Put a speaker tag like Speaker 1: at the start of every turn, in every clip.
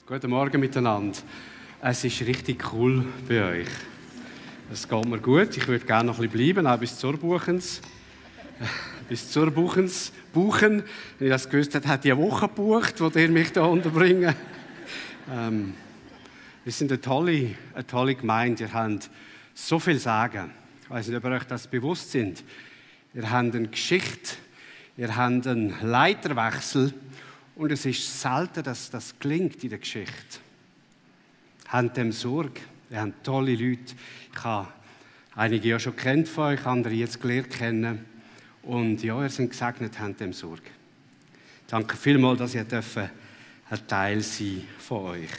Speaker 1: Guten Morgen miteinander. Es ist richtig cool bei euch. Es geht mir gut. Ich würde gerne noch ein bisschen bleiben, auch bis zur Buchens. Buchen. Wenn ich das gewusst hätte, hätte ich eine Woche gebucht, wo ihr mich hier unterbringen. Wir sind eine tolle Gemeinde. Ihr habt so viel sagen. Ich weiß nicht, ob ihr euch das bewusst sind. Ihr habt eine Geschichte, ihr habt einen Leiterwechsel. Und es ist selten, dass das gelingt in der Geschichte. Habt dem Sorge. Ihr habt tolle Leute. Ich habe einige ja schon kennt von euch, andere jetzt gelernt kennen. Und ja, ihr seid gesegnet, habt dem Sorge. Danke vielmals, dass ihr ein Teil sein von euch.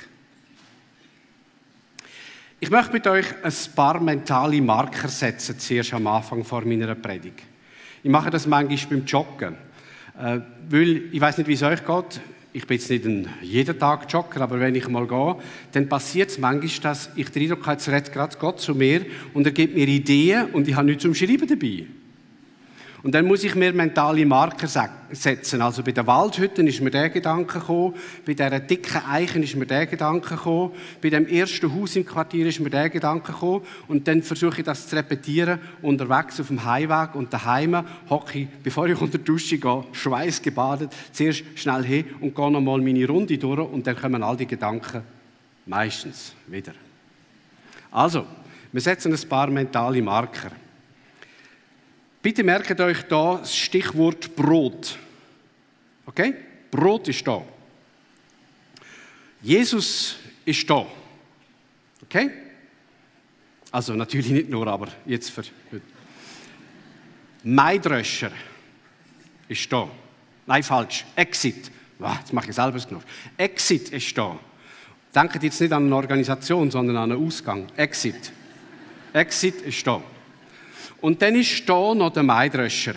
Speaker 1: Ich möchte mit euch ein paar mentale Marker setzen, zuerst am Anfang vor meiner Predigt. Ich mache das manchmal beim Joggen. Weil, ich weiß nicht, wie es euch geht, ich bin jetzt nicht jeden Tag Jogger, aber wenn ich mal gehe, dann passiert es manchmal, dass ich den Eindruck habe, jetzt redet gerade Gott zu mir und er gibt mir Ideen und ich habe nichts zum Schreiben dabei. Und dann muss ich mir mentale Marker setzen. Also bei den Waldhütten ist mir der Gedanke gekommen, bei dieser dicken Eichen ist mir der Gedanke gekommen, bei dem ersten Haus im Quartier ist mir der Gedanke gekommen und dann versuche ich das zu repetieren, unterwegs auf dem Heimweg und daheim hocke ich, bevor ich unter die Dusche gehe, schweißgebadet, zuerst schnell hin und gehe nochmal meine Runde durch und dann kommen all die Gedanken meistens wieder. Also, wir setzen ein paar mentale Marker. Bitte merkt euch da das Stichwort Brot. Okay? Brot ist da. Jesus ist da. Okay? Also natürlich nicht nur, aber jetzt für heute. Maidröscher ist da. Nein, falsch. Exit. Jetzt mache ich selber genug. Exit ist da. Denkt jetzt nicht an eine Organisation, sondern an einen Ausgang. Exit. Exit ist da. Und dann ist da noch der Maidröscher.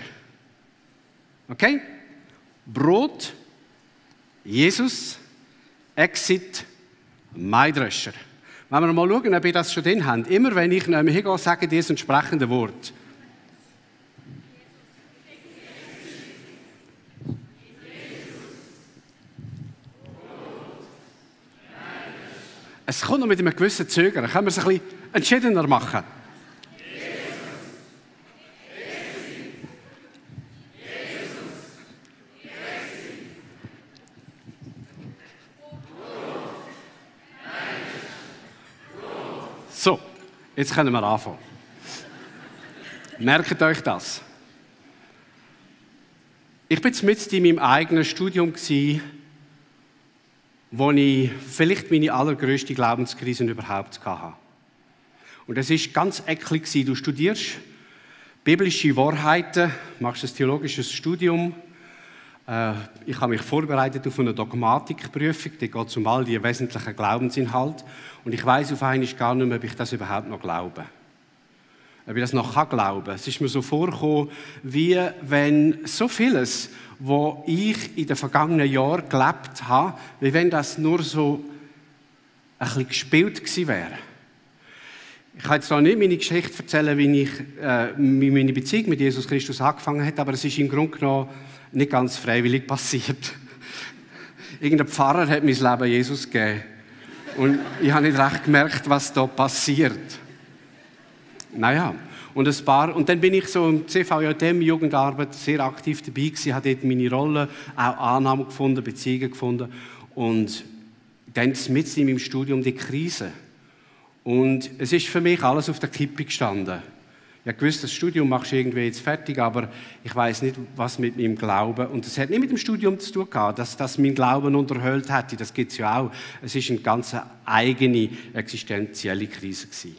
Speaker 1: Okay? Brot, Jesus, Exit, Maidröscher. Wenn wir mal schauen, ob ihr das schon drin habt. Immer wenn ich hingehe, sage ich das entsprechende Wort. Es kommt noch mit einem gewissen Zögern. Können wir es ein bisschen entschiedener machen? So, jetzt können wir anfangen. Merkt euch das. Ich war mitten in meinem eigenen Studium, wo ich vielleicht meine allergrößte Glaubenskrise überhaupt hatte. Und es war ganz eklig. Du studierst biblische Wahrheiten, machst ein theologisches Studium. Ich habe mich vorbereitet auf eine Dogmatikprüfung, die geht um all die wesentlichen Glaubensinhalte. Und ich weiss auf einmal gar nicht mehr, ob ich das überhaupt noch glaube. Ob ich das noch glauben kann. Es ist mir so vorgekommen, wie wenn so vieles, was ich in den vergangenen Jahren gelebt habe, wie wenn das nur so ein bisschen gespielt gewesen wäre. Ich kann jetzt noch nicht meine Geschichte erzählen, wie meine Beziehung mit Jesus Christus angefangen hat, aber es ist im Grunde genommen nicht ganz freiwillig passiert. Irgendein Pfarrer hat mein Leben Jesus gegeben. Und ich habe nicht recht gemerkt, was da passiert. Naja, und dann bin ich so im CVJM Jugendarbeit sehr aktiv dabei gewesen, habe dort meine Rolle, auch Annahme gefunden, Beziehungen gefunden. Und dann mitten in meinem Studium die Krise. Und es ist für mich alles auf der Kippe gestanden. Ich wusste, das Studium machst du irgendwie jetzt fertig, aber ich weiß nicht, was mit meinem Glauben. Und das hat nicht mit dem Studium zu tun gehabt, dass das mein Glauben unterhöhlt hätte. Das gibt es ja auch. Es war eine ganz eigene existenzielle Krise gewesen.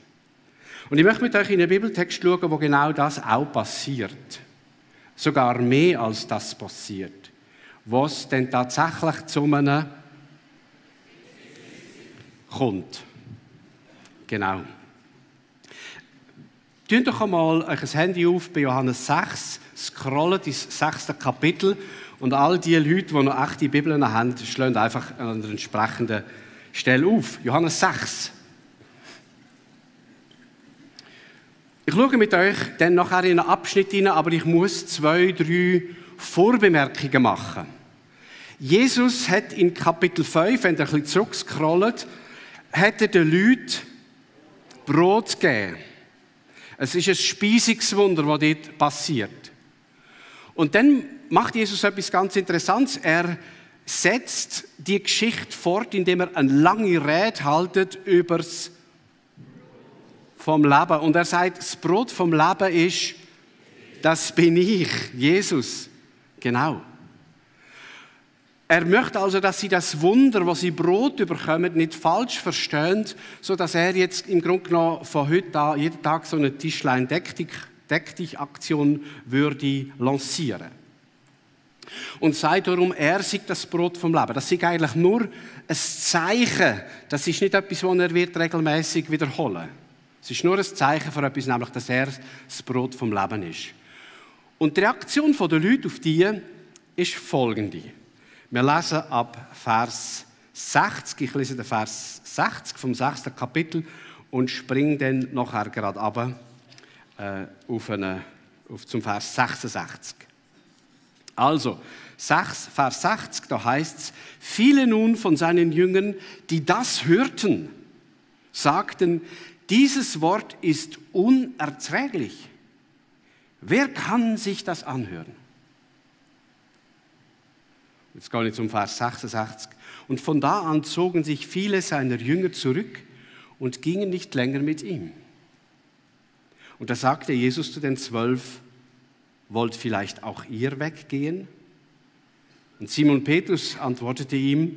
Speaker 1: Und ich möchte mit euch in einen Bibeltext schauen, wo genau das auch passiert. Sogar mehr als das passiert. Was denn tatsächlich zu einem kommt. Genau. Tönt doch einmal euch ein Handy auf bei Johannes 6, scrollt ins 6. Kapitel und all die Leute, die noch echte Bibeln haben, schlagen einfach an der entsprechenden Stelle auf. Johannes 6. Ich schaue mit euch dann nachher in einen Abschnitt hinein, aber ich muss 2, 3 Vorbemerkungen machen. Jesus hat in Kapitel 5, wenn ihr ein bisschen zurückscrollt, hat er den Leuten Brot gegeben. Es ist ein Speisungswunder, das dort passiert. Und dann macht Jesus etwas ganz Interessantes. Er setzt die Geschichte fort, indem er eine lange Rede hält über das vom Leben. Und er sagt, das Brot vom Leben ist, das bin ich, Jesus. Genau. Er möchte also, dass sie das Wunder, was sie Brot bekommen, nicht falsch verstehen, sodass er jetzt im Grunde genommen von heute an jeden Tag so eine Tischlein-Deck-dich-Aktion würde lancieren. Und sei darum, er sei das Brot vom Leben. Das ist eigentlich nur ein Zeichen. Das ist nicht etwas, das er wird regelmäßig wiederholen. Es ist nur ein Zeichen für etwas, nämlich, dass er das Brot vom Leben ist. Und die Reaktion der Leute auf die ist folgende. Wir lesen ab Vers 60, ich lese den Vers 60 vom 6. Kapitel und springe dann nachher gerade runter zum Vers 66. Also, Vers 60, da heißt es, viele nun von seinen Jüngern, die das hörten, sagten, dieses Wort ist unerträglich. Wer kann sich das anhören? Jetzt gehe ich zum Vers 66. Und von da an zogen sich viele seiner Jünger zurück und gingen nicht länger mit ihm. Und da sagte Jesus zu den 12, wollt vielleicht auch ihr weggehen? Und Simon Petrus antwortete ihm,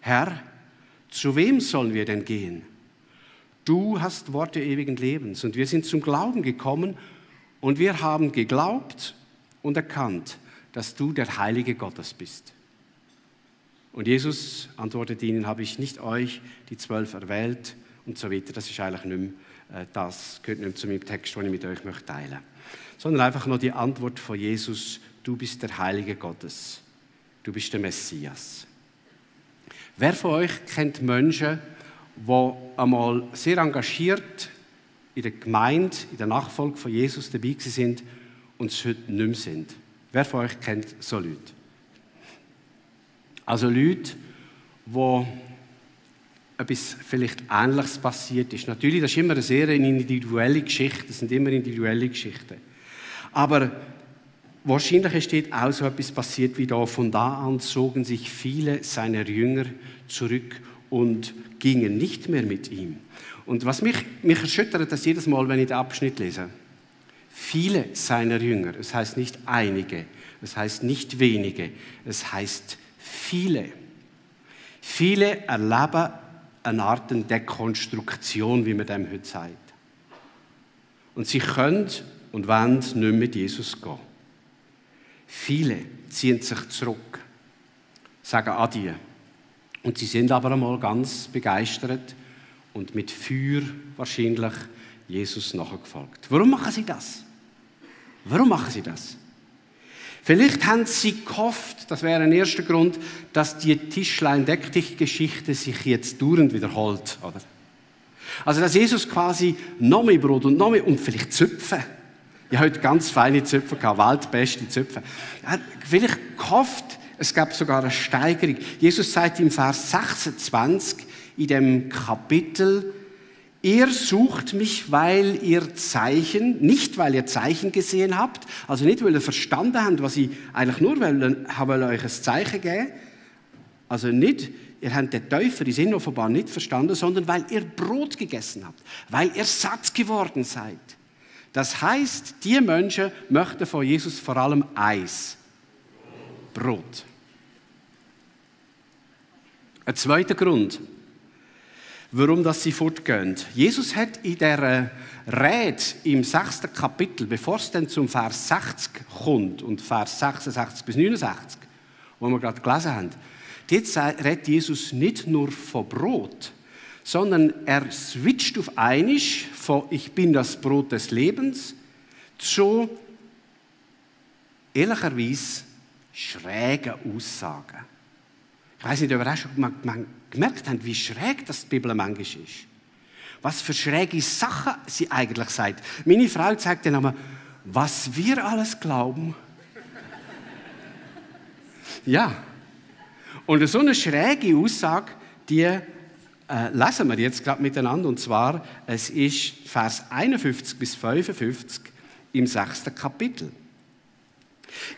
Speaker 1: Herr, zu wem sollen wir denn gehen? Du hast Worte ewigen Lebens und wir sind zum Glauben gekommen und wir haben geglaubt und erkannt, dass du der Heilige Gottes bist. Und Jesus antwortete ihnen, habe ich nicht euch, die 12, erwählt und so weiter. Das ist eigentlich nicht mehr, das gehört nicht mehr zu meinem Text, den ich mit euch teilen möchte. Sondern einfach nur die Antwort von Jesus, du bist der Heilige Gottes, du bist der Messias. Wer von euch kennt Menschen, die einmal sehr engagiert in der Gemeinde, in der Nachfolge von Jesus dabei sind und es heute nicht mehr sind? Wer von euch kennt so Leute? Also Leute, wo etwas vielleicht Ähnliches passiert ist. Natürlich, das ist immer eine sehr individuelle Geschichte, das sind immer individuelle Geschichten. Aber wahrscheinlich ist dort auch so etwas passiert wie da. Von da an zogen sich viele seiner Jünger zurück und gingen nicht mehr mit ihm. Und was mich erschüttert, das jedes Mal, wenn ich den Abschnitt lese. Viele seiner Jünger, es heißt nicht einige, es heißt nicht wenige, es heißt viele. Viele erleben eine Art Dekonstruktion, wie man dem heute sagt. Und sie können und wollen nicht mit Jesus gehen. Viele ziehen sich zurück, sagen Adieu. Und sie sind aber einmal ganz begeistert und mit Feuer wahrscheinlich Jesus nachgefolgt. Warum machen sie das? Warum machen sie das? Vielleicht haben sie gehofft, das wäre ein erster Grund, dass die Tischlein-Deck-dich-Geschichte sich jetzt dauernd wiederholt. Oder? Also, dass Jesus quasi noch mehr Brot und noch mehr und vielleicht Zöpfe. Ich habe heute ganz feine Zöpfe gehabt, weltbeste Zöpfe. Er hat vielleicht gehofft, es gab sogar eine Steigerung. Jesus sagt im Vers 26 in dem Kapitel, ihr sucht mich, weil ihr Zeichen, nicht weil ihr Zeichen gesehen habt, also nicht, weil ihr verstanden habt, was ich eigentlich nur will euch ein Zeichen geben. Also nicht, ihr habt den Täufer, die sind offenbar nicht verstanden, sondern weil ihr Brot gegessen habt, weil ihr satt geworden seid. Das heißt, die Menschen möchten von Jesus vor allem eins: Brot. Ein zweiter Grund, warum sie fortgehen. Jesus hat in dieser Rede im 6. Kapitel, bevor es dann zum Vers 60 kommt und Vers 66 bis 69, wo wir gerade gelesen haben, dort redet Jesus nicht nur von Brot, sondern er switcht auf einmal von «Ich bin das Brot des Lebens» zu ehrlicherweise schrägen Aussagen. Ich weiss nicht, ob ihr auch schon gemerkt habt, wie schräg das die Bibel manchmal ist. Was für schräge Sachen sie eigentlich sagt. Meine Frau zeigt dann einmal, was wir alles glauben. Ja, Und so eine schräge Aussage, die lesen wir jetzt gerade miteinander. Und zwar, es ist Vers 51 bis 55 im 6. Kapitel.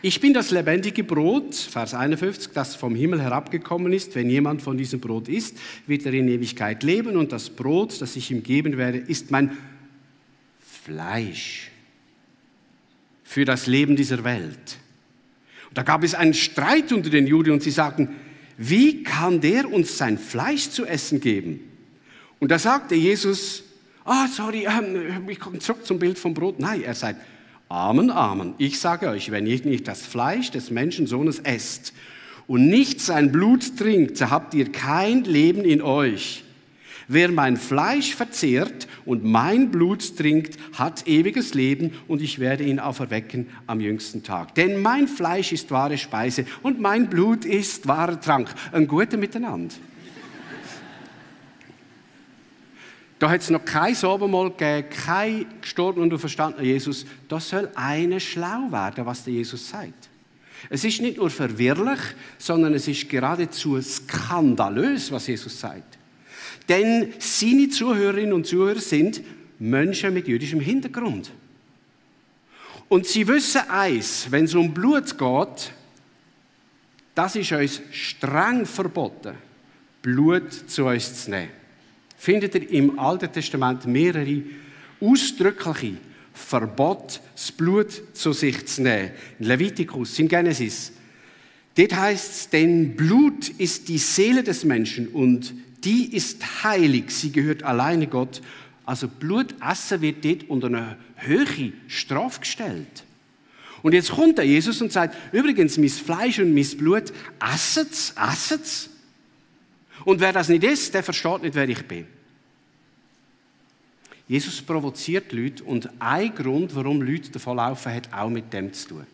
Speaker 1: Ich bin das lebendige Brot, Vers 51, das vom Himmel herabgekommen ist. Wenn jemand von diesem Brot isst, wird er in Ewigkeit leben. Und das Brot, das ich ihm geben werde, ist mein Fleisch für das Leben dieser Welt. Und da gab es einen Streit unter den Juden und sie sagten, wie kann der uns sein Fleisch zu essen geben? Und da sagte Jesus, ich komme zurück zum Bild vom Brot. Nein, er sagt, Amen, Amen. Ich sage euch, wenn ihr nicht das Fleisch des Menschensohnes esst und nicht sein Blut trinkt, so habt ihr kein Leben in euch. Wer mein Fleisch verzehrt und mein Blut trinkt, hat ewiges Leben und ich werde ihn auferwecken am jüngsten Tag. Denn mein Fleisch ist wahre Speise und mein Blut ist wahrer Trank. Ein guter Miteinander. Da hat es noch kein Abendmahl gegeben, kein gestorben und verstandener Jesus. Da soll einer schlau werden, was der Jesus sagt. Es ist nicht nur verwirrlich, sondern es ist geradezu skandalös, was Jesus sagt. Denn seine Zuhörerinnen und Zuhörer sind Menschen mit jüdischem Hintergrund. Und sie wissen eins, wenn es um Blut geht, das ist uns streng verboten, Blut zu uns zu nehmen. Findet ihr im Alten Testament mehrere ausdrückliche Verbote, das Blut zu sich zu nehmen. In Levitikus, in Genesis. Dort heißt es, denn Blut ist die Seele des Menschen und die ist heilig, sie gehört alleine Gott. Also Blut essen wird dort unter eine hohe Strafe gestellt. Und jetzt kommt der Jesus und sagt, übrigens, mein Fleisch und mein Blut, esset's. Und wer das nicht isst, der versteht nicht, wer ich bin. Jesus provoziert Leute und ein Grund, warum Leute davonlaufen, hat auch mit dem zu tun.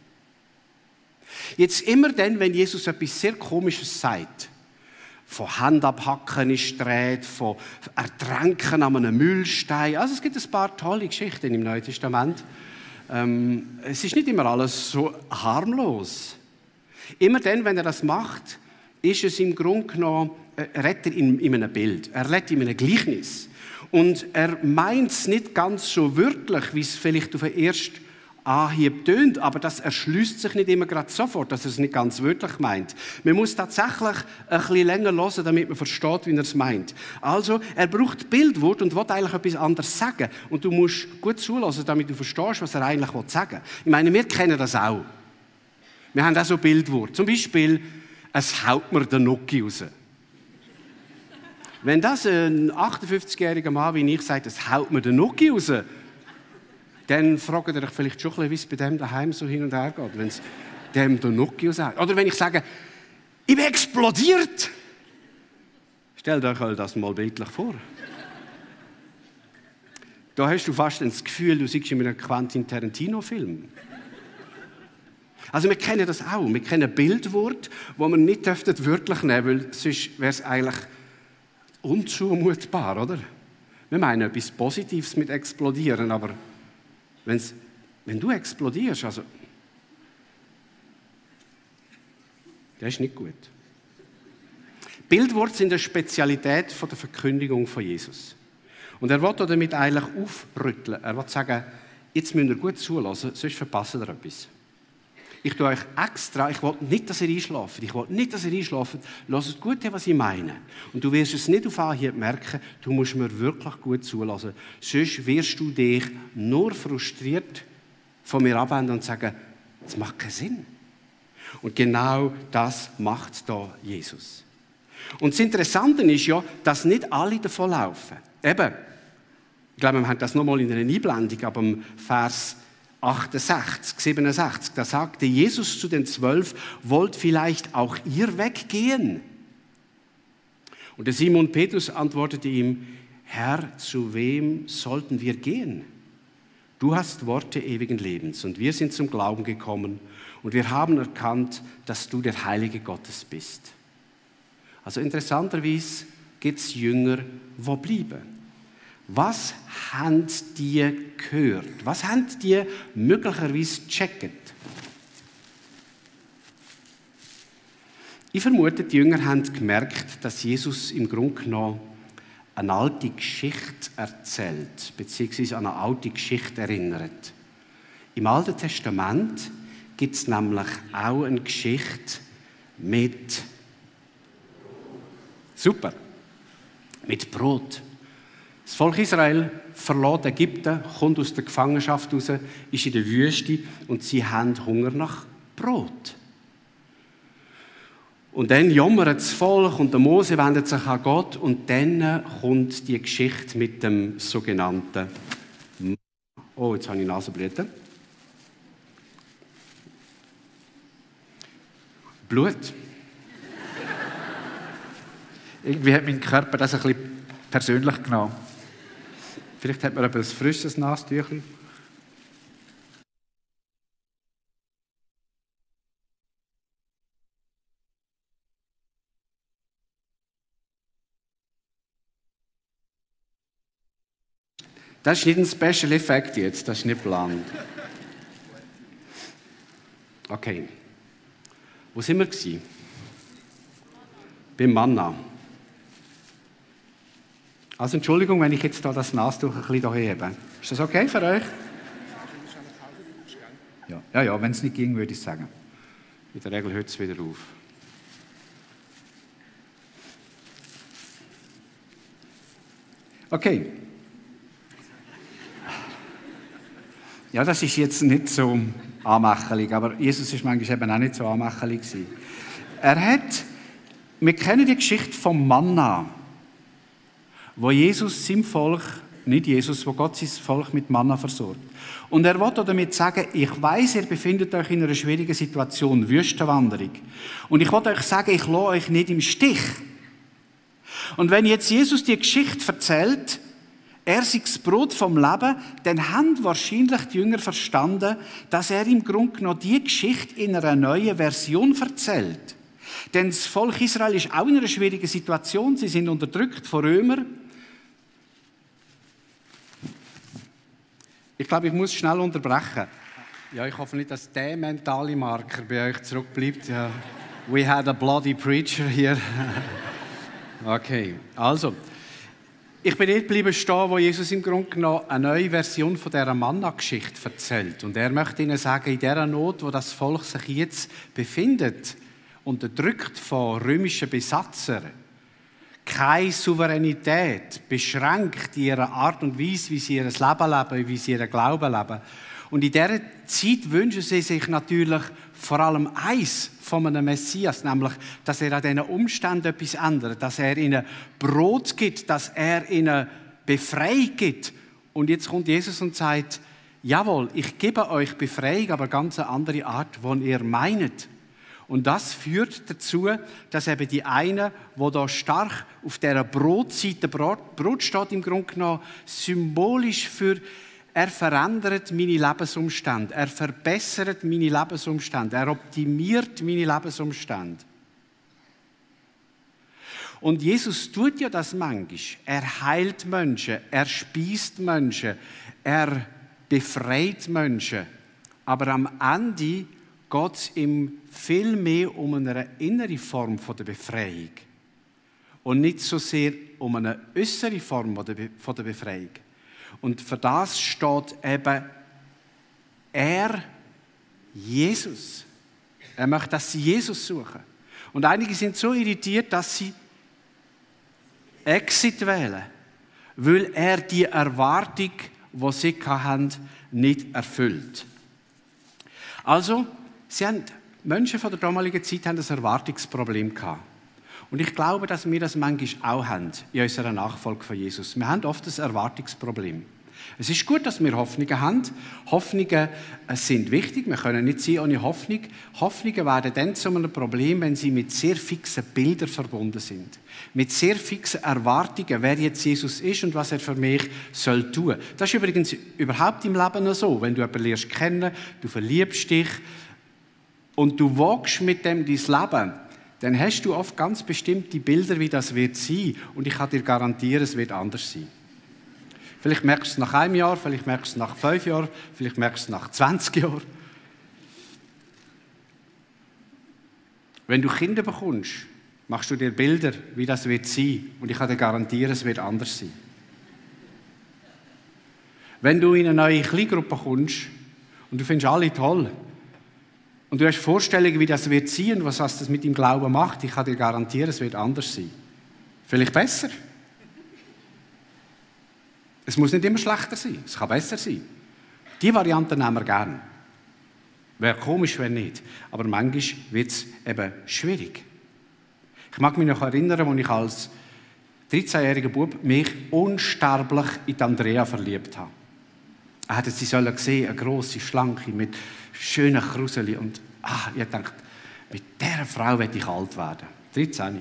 Speaker 1: Jetzt immer dann, wenn Jesus etwas sehr Komisches sagt, von Hand abhacken ist die Rede, von Ertränken an einem Mühlstein, also es gibt ein paar tolle Geschichten im Neuen Testament. Es ist nicht immer alles so harmlos. Immer dann, wenn er das macht, ist es im Grunde genommen, er redet in einem Bild, er redet in einem Gleichnis. Und er meint es nicht ganz so wörtlich, wie es vielleicht auf den ersten Anhieb tönt, aber das erschließt sich nicht immer gerade sofort, dass er es nicht ganz wörtlich meint. Man muss tatsächlich ein bisschen länger hören, damit man versteht, wie er es meint. Also, er braucht Bildwort und will eigentlich etwas anderes sagen. Und du musst gut zuhören, damit du verstehst, was er eigentlich sagen will. Ich meine, wir kennen das auch. Wir haben auch so Bildwort. Zum Beispiel, es haut mir der Nucki raus. Wenn das ein 58-jähriger Mann wie ich sagt, es haut mir der Nucki raus, dann fragt ihr euch vielleicht schon ein bisschen, wie es bei dem daheim so hin und her geht, wenn es dem der Nucki raushaut. Oder wenn ich sage, ich bin explodiert. Stellt euch das mal bildlich vor. Da hast du fast das Gefühl, du siehst in einem Quentin Tarantino-Film. Also wir kennen das auch. Wir kennen Bildwort, wo man nicht wörtlich nehmen dürfte, weil sonst wäre es eigentlich unzumutbar, oder? Wir meinen etwas Positives mit explodieren, aber wenn du explodierst, also das ist nicht gut. Bildworte sind eine Spezialität von der Verkündigung von Jesus. Und er will damit eigentlich aufrütteln. Er will sagen, jetzt müsst ihr gut zuhören, sonst verpasst ihr etwas. Ich tue euch extra, ich will nicht, dass ihr einschlaft. Hört gut, was ich meine. Und du wirst es nicht auf Anhieb merken, du musst mir wirklich gut zuhören. Sonst wirst du dich nur frustriert von mir abwenden und sagen, das macht keinen Sinn. Und genau das macht da Jesus. Und das Interessante ist ja, dass nicht alle davonlaufen. Eben, ich glaube, wir haben das nochmal in einer Einblendung, aber im Vers 67, da sagte Jesus zu den 12, wollt vielleicht auch ihr weggehen? Und der Simon Petrus antwortete ihm, Herr, zu wem sollten wir gehen? Du hast Worte ewigen Lebens und wir sind zum Glauben gekommen und wir haben erkannt, dass du der Heilige Gottes bist. Also interessanterweise gibt es Jünger, die bleiben. Was haben die gehört? Was haben die möglicherweise gecheckt? Ich vermute, die Jünger haben gemerkt, dass Jesus im Grunde genommen eine alte Geschichte erzählt, beziehungsweise an eine alte Geschichte erinnert. Im Alten Testament gibt es nämlich auch eine Geschichte mit Brot. Das Volk Israel verlässt Ägypten, kommt aus der Gefangenschaft raus, ist in der Wüste und sie haben Hunger nach Brot. Und dann jammert das Volk und der Mose wendet sich an Gott und dann kommt die Geschichte mit dem sogenannten Oh, jetzt habe ich Nasenblüten. Blut.
Speaker 2: Irgendwie hat mein Körper das ein bisschen persönlich genommen.
Speaker 1: Vielleicht hat man ein frisches Nasentüchchen. Das ist nicht ein Special Effekt jetzt, das ist nicht geplant. Okay. Wo sind wir gewesen? Beim Manna. Also Entschuldigung, wenn ich jetzt hier das Nastuch ein bisschen hebe. Ist das okay für euch?
Speaker 2: Ja, wenn es nicht ging, würde ich sagen.
Speaker 1: In der Regel hört es wieder auf. Okay. Ja, das ist jetzt nicht so anmächerlich, aber Jesus ist manchmal eben auch nicht so anmächerlich gewesen. Wir kennen die Geschichte vom Manna, wo Jesus seinem Volk, nicht Jesus, wo Gott sein Volk mit Manna versorgt. Und er will damit sagen, ich weiss, ihr befindet euch in einer schwierigen Situation, Wüstenwanderung. Und ich will euch sagen, ich lasse euch nicht im Stich. Und wenn jetzt Jesus die Geschichte erzählt, er sei das Brot vom Leben, dann haben wahrscheinlich die Jünger verstanden, dass er im Grunde genommen die Geschichte in einer neuen Version erzählt. Denn das Volk Israel ist auch in einer schwierigen Situation. Sie sind unterdrückt von Römern. Ich glaube, ich muss schnell unterbrechen. Ja, ich hoffe nicht, dass der mentale Marker bei euch zurückbleibt. Ja. We had a bloody preacher hier. Okay, also. Ich bin nicht geblieben stehen, wo Jesus im Grunde genommen eine neue Version von dieser Manna-Geschichte erzählt. Und er möchte ihnen sagen, in dieser Not, wo das Volk sich jetzt befindet, unterdrückt von römischen Besatzern, keine Souveränität, beschränkt in ihrer Art und Weise, wie sie ihr Leben leben, wie sie ihren Glauben leben. Und in dieser Zeit wünschen sie sich natürlich vor allem eins von einem Messias, nämlich, dass er an diesen Umständen etwas ändert, dass er ihnen Brot gibt, dass er ihnen Befreiung gibt. Und jetzt kommt Jesus und sagt, jawohl, ich gebe euch Befreiung, aber ganz eine andere Art, die ihr meint. Und das führt dazu, dass eben die einen, die da stark auf dieser Brotseite, Brot steht im Grunde genommen symbolisch für er verändert meine Lebensumstände, er verbessert meine Lebensumstände, er optimiert meine Lebensumstände. Und Jesus tut ja das manchmal. Er heilt Menschen, er speist Menschen, er befreit Menschen. Aber am Ende geht es ihm viel mehr um eine innere Form der Befreiung und nicht so sehr um eine äußere Form der Befreiung. Und für das steht eben Jesus. Er möchte, dass sie Jesus suchen. Und einige sind so irritiert, dass sie Exit wählen, weil er die Erwartung, die sie hatten, nicht erfüllt. Also, Menschen von der damaligen Zeit haben ein Erwartungsproblem gehabt. Und ich glaube, dass wir das manchmal auch haben in unserer Nachfolge von Jesus. Wir haben oft ein Erwartungsproblem. Es ist gut, dass wir Hoffnungen haben. Hoffnungen sind wichtig. Wir können nicht sein ohne Hoffnung. Hoffnungen werden dann zu einem Problem, wenn sie mit sehr fixen Bildern verbunden sind. Mit sehr fixen Erwartungen, wer jetzt Jesus ist und was er für mich soll tun. Das ist übrigens überhaupt im Leben so. Wenn du jemanden lernst kennen, du verliebst dich und du wagst mit dem dein Leben, dann hast du oft ganz bestimmte Bilder, wie das wird sein. Und ich kann dir garantieren, es wird anders sein. Vielleicht merkst du es nach einem Jahr, vielleicht merkst du es nach 5 Jahren, vielleicht merkst du es nach 20 Jahren. Wenn du Kinder bekommst, machst du dir Bilder, wie das wird sein. Und ich kann dir garantieren, es wird anders sein. Wenn du in eine neue Kleingruppe kommst und du findest alle toll und du hast Vorstellungen, wie das wird sein und was das mit deinem Glauben macht, ich kann dir garantieren, es wird anders sein. Vielleicht besser. Es muss nicht immer schlechter sein, es kann besser sein. Die Variante nehmen wir gerne. Wäre komisch, wenn nicht. Aber manchmal wird es eben schwierig. Ich mag mich noch erinnern, als ich als 13-jähriger Bub mich unsterblich in die Andrea verliebt habe. Er hätte sie sollen sehen, eine grosse, schlanke, mit schönen Kruseli. Und ich dachte, mit dieser Frau will ich alt werden. 13.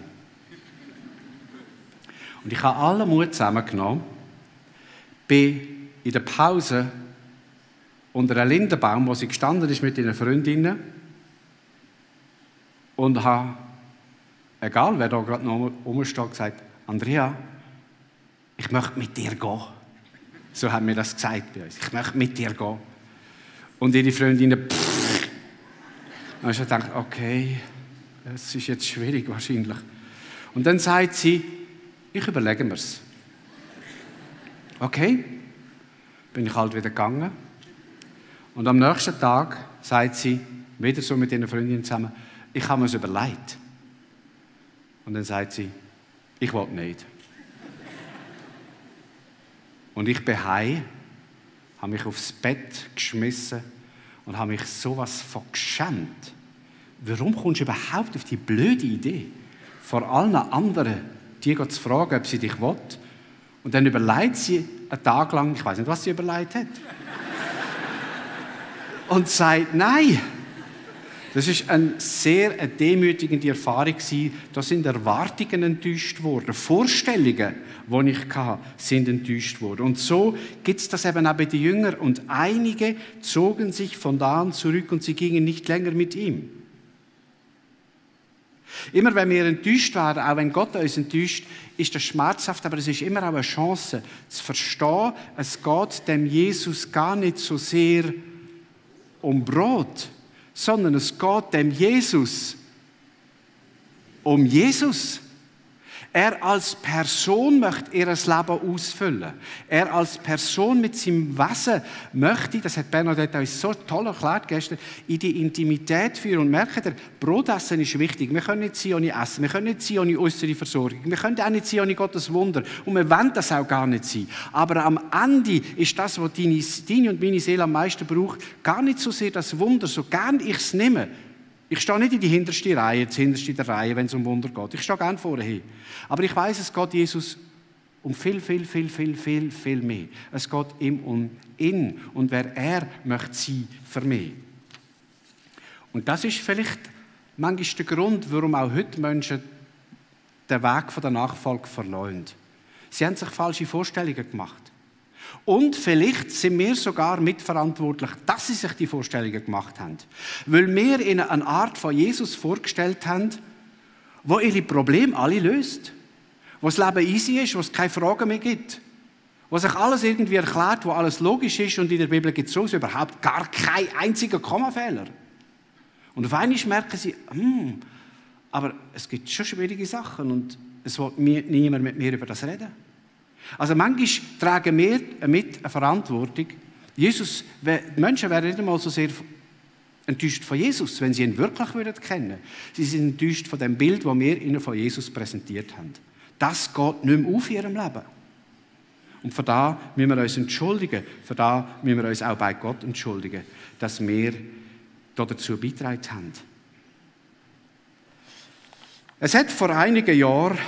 Speaker 1: Und ich habe allen Mut zusammengenommen, bin in der Pause unter einem Lindenbaum, wo sie gestanden ist mit ihren Freundinnen, und habe, egal wer da gerade noch rumsteht, gesagt: Andrea, ich möchte mit dir gehen. So haben wir das gesagt bei uns. Ich möchte mit dir gehen. Und ihre Freundinnen, pfff. Dann habe ich gedacht, okay, es ist jetzt schwierig wahrscheinlich. Und dann sagt sie: Ich überlege mir's. Okay, bin ich halt wieder gegangen. Und am nächsten Tag sagt sie, wieder so mit ihren Freundinnen zusammen: Ich habe mir es überlegt. Und dann sagt sie: Ich will nicht. Und ich bin heim, habe mich aufs Bett geschmissen und habe mich sowas von geschämt. Warum kommst du überhaupt auf die blöde Idee, vor allen anderen die zu fragen, ob sie dich will? Und dann überlegt sie einen Tag lang, ich weiß nicht, was sie überlegt hat, und sagt Nein. Das war eine sehr demütigende Erfahrung. Da sind Erwartungen enttäuscht worden. Vorstellungen, die ich hatte, sind enttäuscht worden. Und so gibt es das eben auch bei den Jüngern. Und einige zogen sich von da an zurück und sie gingen nicht länger mit ihm. Immer wenn wir enttäuscht werden, auch wenn Gott uns enttäuscht, ist das schmerzhaft, aber es ist immer auch eine Chance zu verstehen, es geht dem Jesus gar nicht so sehr um Brot, sondern es geht dem Jesus um Jesus. Er als Person möchte ihr Leben ausfüllen. Er als Person mit seinem Wesen möchte, das hat Bernadette uns so toll erklärt gestern, in die Intimität führen. Und merkt ihr, Brotessen ist wichtig. Wir können nicht sein ohne Essen. Wir können nicht sein ohne äußere Versorgung. Wir können auch nicht sein ohne Gottes Wunder. Und wir wollen das auch gar nicht sein. Aber am Ende ist das, was deine und meine Seele am meisten braucht, gar nicht so sehr das Wunder, so gern ich es nehme. Ich stehe nicht in die hinterste Reihe, das hinterste der Reihe, wenn es um Wunder geht. Ich stehe gerne vorne hin. Aber ich weiss, es geht Jesus um viel mehr. Es geht ihm um ihn und wer er möchte sein für mich. Und das ist vielleicht manchmal der Grund, warum auch heute Menschen den Weg der Nachfolge verlassen. Sie haben sich falsche Vorstellungen gemacht. Und vielleicht sind wir sogar mitverantwortlich, dass sie sich die Vorstellungen gemacht haben. Weil wir ihnen eine Art von Jesus vorgestellt haben, wo ihre Probleme alle löst. Wo das Leben easy ist, wo es keine Fragen mehr gibt. Wo sich alles irgendwie erklärt, wo alles logisch ist und in der Bibel gibt es so überhaupt gar keinen einzigen Kommafehler. Und auf einmal merken sie, aber es gibt schon schwierige Sachen und es will niemand mit mir über das reden. Also manchmal tragen wir mit eine Verantwortung. Die Menschen wären nicht einmal so sehr enttäuscht von Jesus, wenn sie ihn wirklich kennen würden. Sie sind enttäuscht von dem Bild, das wir ihnen von Jesus präsentiert haben. Das geht nicht mehr auf in ihrem Leben. Und für das müssen wir uns entschuldigen. Für das müssen wir uns auch bei Gott entschuldigen, dass wir dazu beigetragen haben. Es hat vor einigen Jahren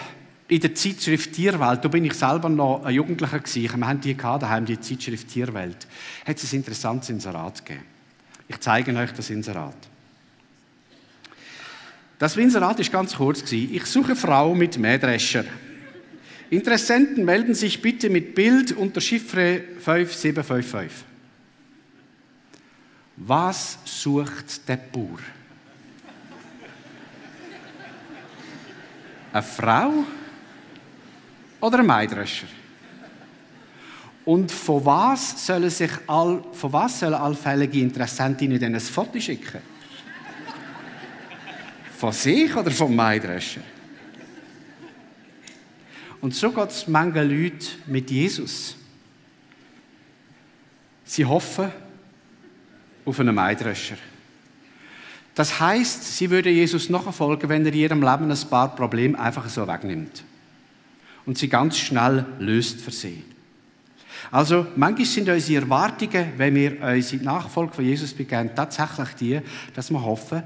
Speaker 1: in der Zeitschrift Tierwelt, da bin ich selber noch ein Jugendlicher gewesen, wir haben die daheim, die Zeitschrift Tierwelt, hat es ein interessantes Inserat gegeben. Ich zeige euch das Inserat. Das Inserat ist ganz kurz gewesen. Ich suche Frau mit Mähdrescher. Interessenten melden sich bitte mit Bild unter Chiffre 5755. Was sucht der Bauer? Eine Frau oder ein Mähdrescher? Und von was sollen allfällige Interessentinnen denn ein Foto schicken? Von sich oder vom Mähdrescher? Und so geht es manchen Leuten mit Jesus. Sie hoffen auf einen Mähdrescher. Das heisst, sie würden Jesus nachfolgen, wenn er in ihrem Leben ein paar Probleme einfach so wegnimmt. Und sie ganz schnell löst für sie. Also, manchmal sind unsere Erwartungen, wenn wir uns in die Nachfolge von Jesus begeben, tatsächlich die, dass wir hoffen,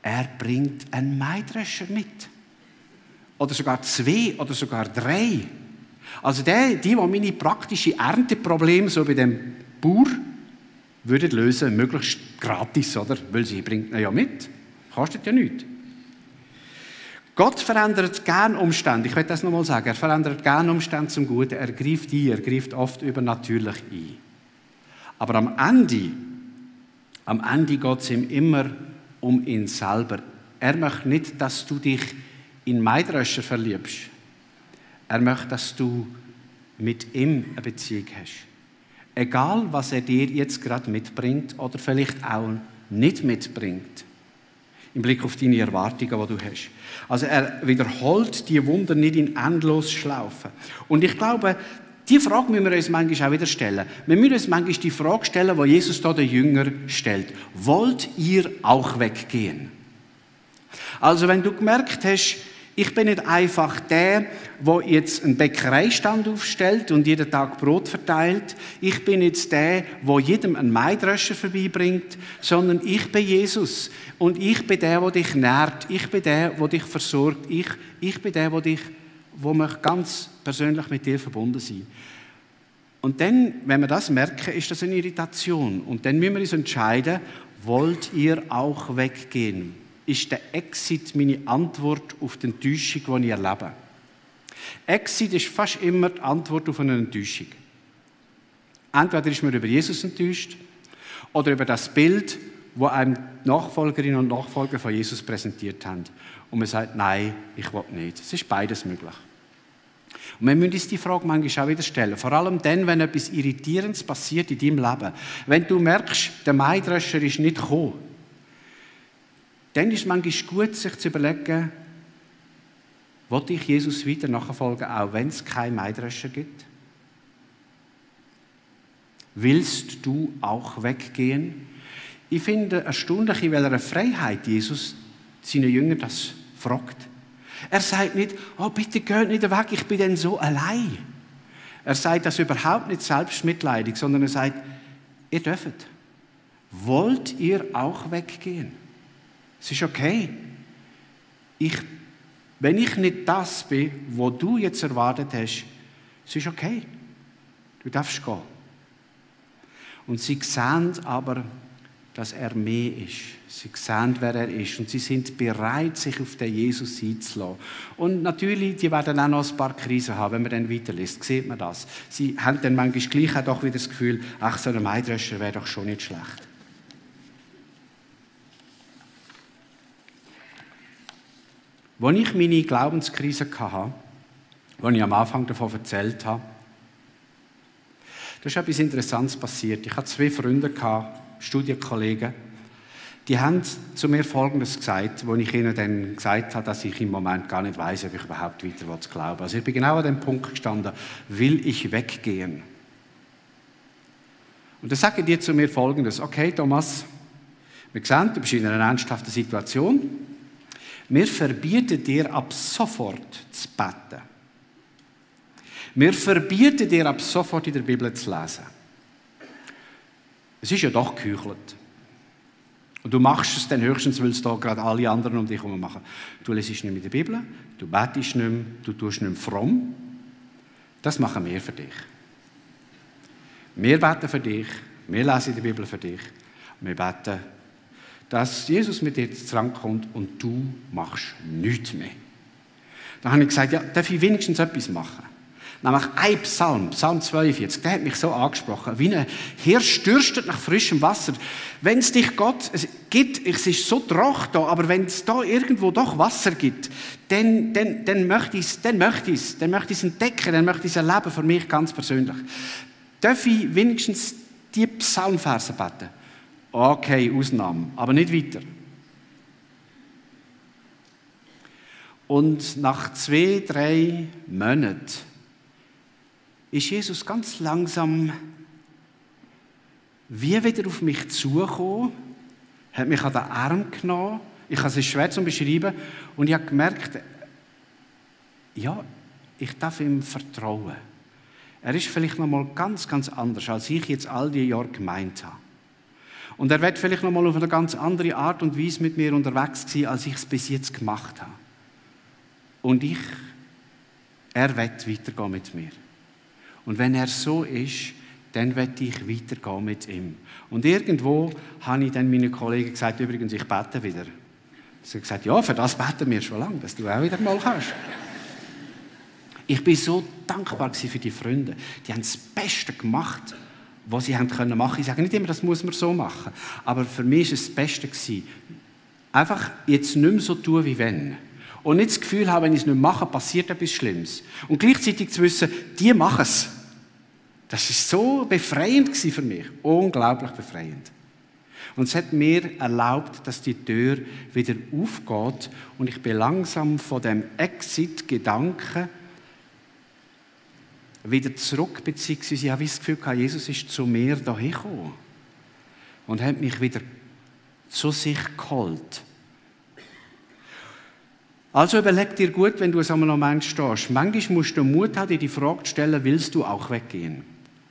Speaker 1: er bringt einen Mähdrescher mit. Oder sogar 2 oder sogar 3. Also die meine praktische Ernteprobleme so bei dem Bauer würden lösen, möglichst gratis, oder? Weil sie bringt ihn ja mit. Kostet ja nichts. Gott verändert gerne Umstände. Ich will das nochmal sagen. Er verändert gerne Umstände zum Guten. Er greift ein. Er greift oft übernatürlich ein. Aber am Ende geht es ihm immer um ihn selber. Er möchte nicht, dass du dich in Mähdrescher verliebst. Er möchte, dass du mit ihm eine Beziehung hast. Egal, was er dir jetzt gerade mitbringt oder vielleicht auch nicht mitbringt. Im Blick auf deine Erwartungen, die du hast. Also er wiederholt die Wunder nicht in Endlosschlaufen. Und ich glaube, die Frage müssen wir uns manchmal auch wieder stellen. Wir müssen uns manchmal die Frage stellen, die Jesus da den Jüngern stellt. Wollt ihr auch weggehen? Also wenn du gemerkt hast, ich bin nicht einfach der jetzt einen Bäckereistand aufstellt und jeden Tag Brot verteilt. Ich bin jetzt der jedem einen Mähdrescher vorbeibringt, sondern ich bin Jesus. Und ich bin der dich nährt. Ich bin der dich versorgt. Ich bin der wo möchte ganz persönlich mit dir verbunden sein. Und dann, wenn wir das merken, ist das eine Irritation. Und dann müssen wir uns entscheiden, wollt ihr auch weggehen? Ist der Exit meine Antwort auf die Enttäuschung, die ich erlebe. Exit ist fast immer die Antwort auf eine Enttäuschung. Entweder ist man über Jesus enttäuscht oder über das Bild, das einem die Nachfolgerinnen und Nachfolger von Jesus präsentiert haben. Und man sagt, nein, ich will nicht. Es ist beides möglich. Und wir müssen uns die Frage manchmal auch wieder stellen. Vor allem dann, wenn etwas Irritierendes passiert in deinem Leben. Wenn du merkst, der Mähdrescher ist nicht gekommen, dann ist es manchmal gut, sich zu überlegen, will ich Jesus weiter nachfolgen, auch wenn es keinen Mähdrescher gibt? Willst du auch weggehen? Ich finde erstaunlich, in welcher Freiheit Jesus seinen Jüngern das fragt. Er sagt nicht, oh bitte geht nicht weg, ich bin denn so allein. Er sagt das überhaupt nicht selbstmitleidig, sondern er sagt, ihr dürft. Wollt ihr auch weggehen? Es ist okay. Wenn ich nicht das bin, was du jetzt erwartet hast, es ist okay. Du darfst gehen. Und sie sehen aber, dass er mehr ist. Sie sehen, wer er ist. Und sie sind bereit, sich auf den Jesus einzulassen. Und natürlich, die werden auch noch ein paar Krisen haben, wenn man dann weiterliest. Sieht man das. Sie haben dann manchmal gleich auch doch wieder das Gefühl, ach, so ein Mähdrescher wäre doch schon nicht schlecht. Als ich meine Glaubenskrise hatte, als ich am Anfang davon erzählt habe, da ist etwas Interessantes passiert. Ich hatte 2 Freunde, Studienkollegen, die haben zu mir Folgendes gesagt, als ich ihnen dann gesagt habe, dass ich im Moment gar nicht weiss, ob ich überhaupt weiter glauben will. Also ich bin genau an dem Punkt gestanden, will ich weggehen? Und dann sagen die zu mir Folgendes, okay Thomas, wir sehen, du bist in einer ernsthaften Situation, wir verbieten dir ab sofort zu beten. Wir verbieten dir ab sofort in der Bibel zu lesen. Es ist ja doch geheuchelt. Und du machst es dann höchstens, weil es da gerade alle anderen um dich herum machen. Du lesest nicht mehr in der Bibel, du betest nicht mehr, du tust nicht mehr fromm. Das machen wir für dich. Wir beten für dich, wir lesen in der Bibel für dich. Wir beten, dass Jesus mit dir zusammenkommt und du machst nichts mehr. Dann habe ich gesagt, ja, darf ich wenigstens etwas machen? Nämlich ein Psalm, Psalm 42, der hat mich so angesprochen. Wie ein Hirsch dürstet nach frischem Wasser. Wenn es dich Gott gibt, es ist so trocken da, aber wenn es da irgendwo doch Wasser gibt, dann möchte ich es entdecken, dann möchte ich es erleben, für mich ganz persönlich. Darf ich wenigstens die Psalmverse beten? Okay, Ausnahme, aber nicht weiter. Und nach 2-3 Monaten ist Jesus ganz langsam wie wieder auf mich zugekommen, hat mich an den Arm genommen. Ich kann es schwer zu beschreiben. Und ich habe gemerkt, ja, ich darf ihm vertrauen. Er ist vielleicht noch mal ganz, ganz anders, als ich jetzt all die Jahre gemeint habe. Und er wird vielleicht noch mal auf eine ganz andere Art und Weise mit mir unterwegs sein, als ich es bis jetzt gemacht habe. Und er wird weitergehen mit mir. Und wenn er so ist, dann werde ich weitergehen mit ihm. Und irgendwo habe ich dann meinen Kollegen gesagt, übrigens, ich bete wieder. Sie haben gesagt, ja, für das beten wir schon lange, dass du auch wieder mal kannst. Ich bin so dankbar für die Freunde. Die haben das Beste gemacht, was sie machen können. Ich sage nicht immer, das muss man so machen. Aber für mich war es das Beste. Einfach jetzt nicht mehr so tun, wie wenn. Und nicht das Gefühl haben, wenn ich es nicht mache, passiert etwas Schlimmes. Und gleichzeitig zu wissen, die machen es. Das war so befreiend für mich. Unglaublich befreiend. Und es hat mir erlaubt, dass die Tür wieder aufgeht und ich bin langsam von dem Exit-Gedanken wieder zurück, beziehungsweise ich habe das Gefühl gehabt, Jesus ist zu mir hierher gekommen und hat mich wieder zu sich geholt. Also überleg dir gut, wenn du an einem Moment stehst. Manchmal musst du Mut haben, dir die Frage zu stellen, willst du auch weggehen?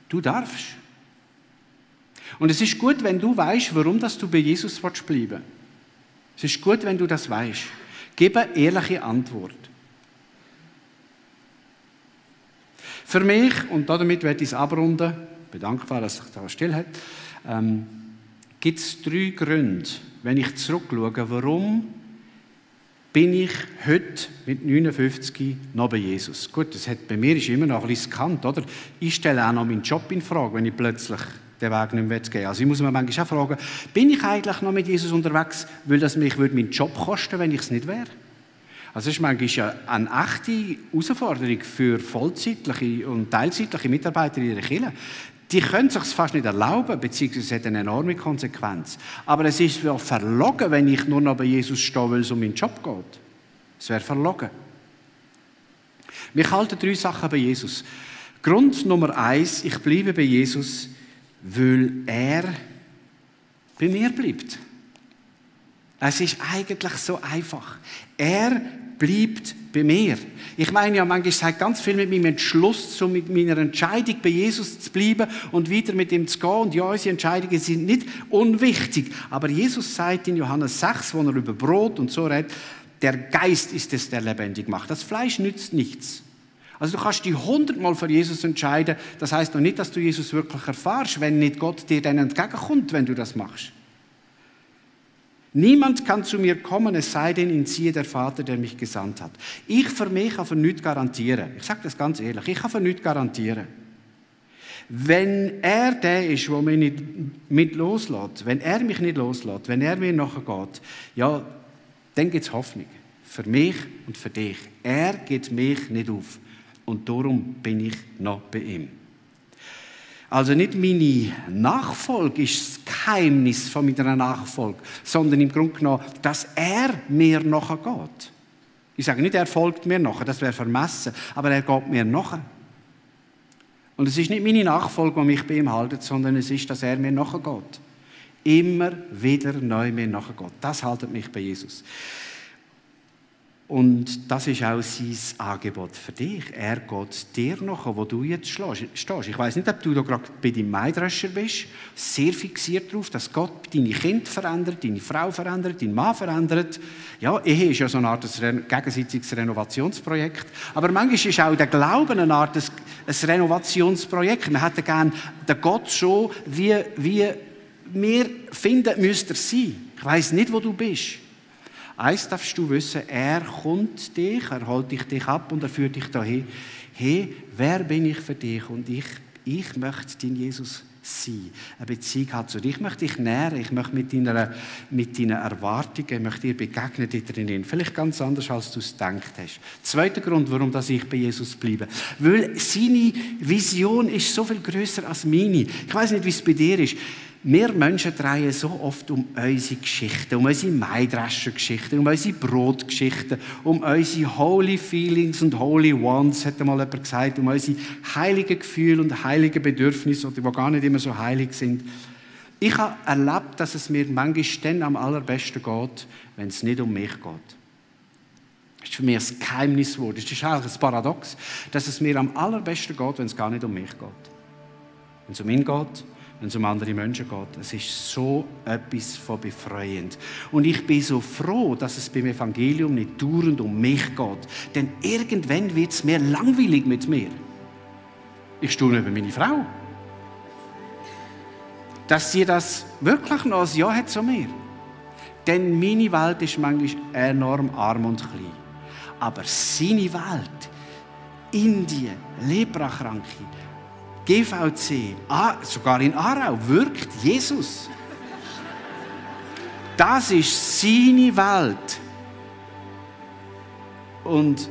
Speaker 1: Du darfst. Und es ist gut, wenn du weißt, warum du bei Jesus bleiben willst. Es ist gut, wenn du das weißt. Gib eine ehrliche Antwort. Für mich, und damit werde ich es abrunden, ich bin dankbar, dass sich da still hat, gibt es 3 Gründe, wenn ich zurückschaue, warum bin ich heute mit 59 noch bei Jesus. Gut, das hat bei mir ist immer noch ein bisschen riskant, oder? Ich stelle auch noch meinen Job in Frage, wenn ich plötzlich den Weg nicht mehr gehen will. Also ich muss mir manchmal auch fragen, bin ich eigentlich noch mit Jesus unterwegs, weil das mich meinen Job kosten, wenn ich es nicht wäre? Also das ist manchmal eine echte Herausforderung für vollzeitliche und teilzeitliche Mitarbeiter in ihrer Kirche. Die können es sich fast nicht erlauben, beziehungsweise es hat eine enorme Konsequenz. Aber es ist verlogen, wenn ich nur noch bei Jesus stehe, weil es um meinen Job geht. Es wäre verlogen. Wir halten 3 Sachen bei Jesus. Grund Nummer 1, ich bleibe bei Jesus, weil er bei mir bleibt. Es ist eigentlich so einfach. Er bleibt bei mir. Ich meine ja, manchmal sagt ganz viel mit meinem Entschluss, so mit meiner Entscheidung, bei Jesus zu bleiben und weiter mit ihm zu gehen. Und ja, unsere Entscheidungen sind nicht unwichtig. Aber Jesus sagt in Johannes 6, wo er über Brot und so redet, der Geist ist es, der lebendig macht. Das Fleisch nützt nichts. Also du kannst dich 100-mal für Jesus entscheiden. Das heißt noch nicht, dass du Jesus wirklich erfährst, wenn nicht Gott dir dann entgegenkommt, wenn du das machst. Niemand kann zu mir kommen, es sei denn, ihn ziehe der Vater, der mich gesandt hat. Ich für mich kann für nichts garantieren. Ich sage das ganz ehrlich, ich kann für nichts garantieren. Wenn er der ist, der mich nicht mit loslässt, wenn er mich nicht loslässt, wenn er mir nachgeht, ja, dann gibt es Hoffnung. Für mich und für dich. Er gibt mich nicht auf. Und darum bin ich noch bei ihm. Also nicht meine Nachfolge ist das Geheimnis von meiner Nachfolge, sondern im Grunde genommen, dass er mir nachgeht. Ich sage nicht, er folgt mir nachher, das wäre vermessen, aber er geht mir nachher. Und es ist nicht meine Nachfolge, die mich bei ihm hält, sondern es ist, dass er mir nachgeht. Immer wieder neu mir nachgeht. Das hält mich bei Jesus. Und das ist auch sein Angebot für dich. Er geht dir nach, wo du jetzt stehst. Ich weiss nicht, ob du da gerade bei deinem Maidröscher bist, sehr fixiert darauf, dass Gott deine Kinder verändert, deine Frau verändert, deinen Mann verändert. Ja, Ehe ist ja so eine Art gegenseitiges Renovationsprojekt. Aber manchmal ist auch der Glauben eine Art ein Renovationsprojekt. Wir hätten gerne den Gott so, wie wir finden, müsste er sein. Ich weiss nicht, wo du bist. Eins darfst du wissen, er kommt dich, er holt dich ab und er führt dich dahin. Hey, wer bin ich für dich? Und ich möchte dein Jesus sein. Eine Beziehung hat zu dir. Ich möchte dich nähren, ich möchte mit deinen Erwartungen, möchte dir begegnen drinnen. Vielleicht ganz anders, als du es gedacht hast. Zweiter Grund, warum ich bei Jesus bleibe. Weil seine Vision ist so viel grösser als meine. Ich weiss nicht, wie es bei dir ist. Wir Menschen drehen so oft um unsere Geschichten, um unsere Maidrescher-Geschichten, um unsere Brotgeschichten, um unsere Holy Feelings und Holy Wants, hat einmal jemand gesagt, um unsere heiligen Gefühle und heiligen Bedürfnisse, die gar nicht immer so heilig sind. Ich habe erlebt, dass es mir manchmal dann am allerbesten geht, wenn es nicht um mich geht. Das ist für mich ein Geheimniswort. Das ist eigentlich ein Paradox, dass es mir am allerbesten geht, wenn es gar nicht um mich geht. Wenn es um ihn geht, wenn es um andere Menschen geht. Es ist so etwas von befreiend. Und ich bin so froh, dass es beim Evangelium nicht dauernd um mich geht. Denn irgendwann wird es mir langweilig mit mir. Ich staune über meine Frau. Dass sie das wirklich noch ein Ja hat zu mir. Denn meine Welt ist manchmal enorm arm und klein. Aber seine Welt, Indien, Leprakranke, GVC, sogar in Aarau, wirkt Jesus. Das ist seine Welt. Und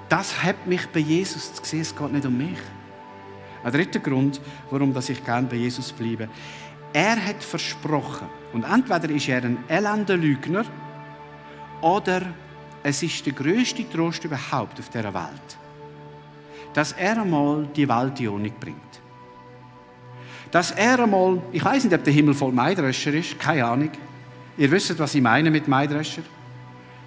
Speaker 1: das hat mich bei Jesus zu sehen, es geht nicht um mich. Ein dritter Grund, warum ich gerne bei Jesus bleibe. Er hat versprochen, und entweder ist er ein elender Lügner oder es ist der grösste Trost überhaupt auf dieser Welt, dass er einmal die Welt in Ordnung bringt. Dass er einmal, ich weiss nicht, ob der Himmel voll Maidröscher ist, keine Ahnung. Ihr wisst, was ich meine mit Maidröscher?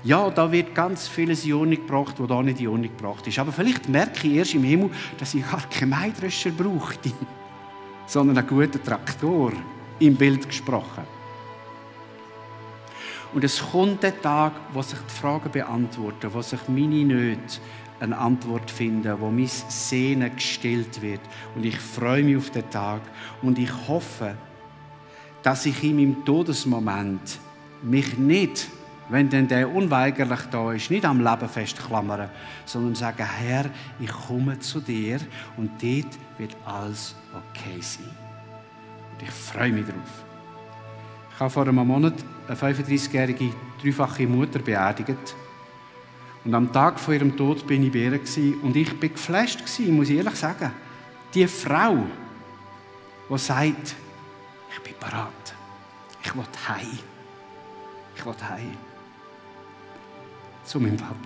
Speaker 1: Ja, da wird ganz vieles in Ordnung gebracht, was da nicht in Ordnung gebracht ist. Aber vielleicht merke ich erst im Himmel, dass ich gar keinen Maidröscher brauchte, sondern einen guten Traktor, im Bild gesprochen. Und es kommt der Tag, wo sich die Fragen beantworten, wo sich meine Nöte eine Antwort finden, wo mein Sehnen gestillt wird. Und ich freue mich auf den Tag und ich hoffe, dass ich in meinem Todesmoment mich nicht, wenn denn der unweigerlich da ist, nicht am Leben festklammern, sondern sagen, Herr, ich komme zu dir und dort wird alles okay sein. Und ich freue mich darauf. Ich habe vor einem Monat eine 35-jährige, dreifache Mutter beerdigt. Und am Tag vor ihrem Tod bin ich bei ihr und ich war geflasht, muss ich ehrlich sagen. Die Frau, die sagt, ich bin bereit, ich will heim. Ich will heim. Zu meinem Vater.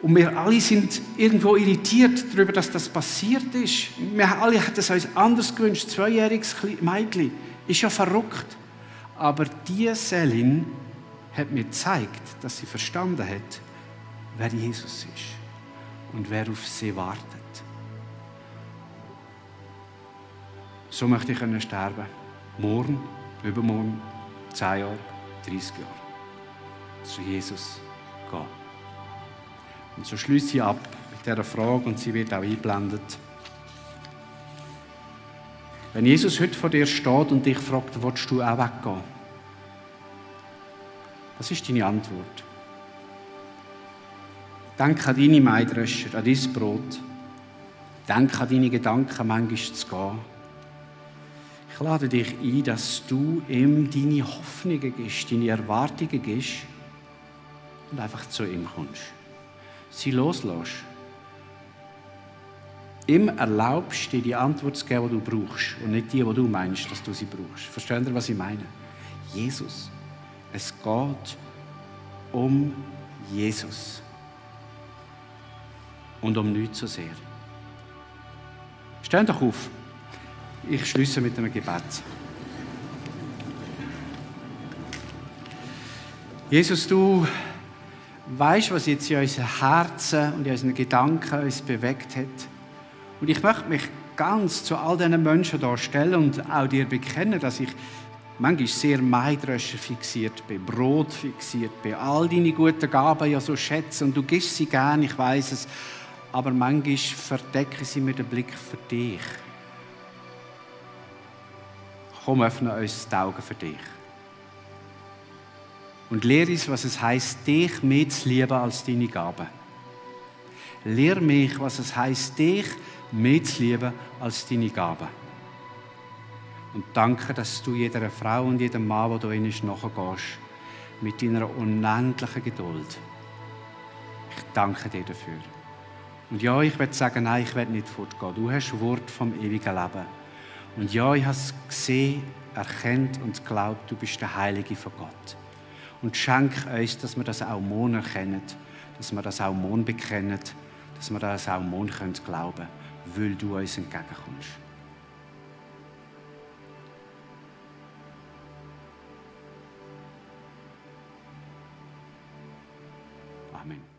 Speaker 1: Und wir alle sind irgendwo irritiert darüber, dass das passiert ist. Wir alle hätten es uns anders gewünscht. 2-jähriges Mädchen ist ja verrückt. Aber diese Selin hat mir gezeigt, dass sie verstanden hat, wer Jesus ist und wer auf sie wartet. So möchte ich sterben. Morgen, übermorgen, 10 Jahre, 30 Jahre. Zu Jesus gehen. Und so schließe ich ab mit dieser Frage und sie wird auch eingeblendet. Wenn Jesus heute vor dir steht und dich fragt, willst du auch weggehen? Was ist deine Antwort? Denk an deine Maidröscher, an dein Brot. Denk an deine Gedanken, manchmal zu gehen. Ich lade dich ein, dass du ihm deine Hoffnungen gibst, deine Erwartungen gibst und einfach zu ihm kommst. Sie loslässt. Ihm erlaubst, dir die Antwort zu geben, die du brauchst und nicht die du meinst, dass du sie brauchst. Versteht ihr, was ich meine? Jesus. Es geht um Jesus. Und um nichts so sehr. Steht doch auf. Ich schließe mit einem Gebet. Jesus, du weißt, was jetzt in unseren Herzen und in unseren Gedanken uns bewegt hat. Und ich möchte mich ganz zu all diesen Menschen hier stellen und auch dir bekennen, dass ich manchmal sehr Maidröscher fixiert bin, Brot fixiert bin, all deine guten Gaben ja so schätze und du gibst sie gerne, ich weiss es, aber manchmal verdecken sie mir den Blick für dich. Komm, öffne uns die Augen für dich. Und lehre uns, was es heisst, dich mehr zu lieben als deine Gaben. Lehre mich, was es heisst, dich mehr zu lieben als deine Gaben. Und danke, dass du jeder Frau und jedem Mann, der da drin ist, nachgehst, mit deiner unendlichen Geduld. Ich danke dir dafür. Und ja, ich will sagen, nein, ich will nicht fortgehen. Du hast Wort vom ewigen Leben. Und ja, ich habe es gesehen, erkannt und geglaubt, du bist der Heilige von Gott. Und schenk uns, dass wir das auch morgen erkennen, dass wir das auch morgen bekennen, dass wir das auch morgen glauben können, weil du uns entgegenkommst. Amen.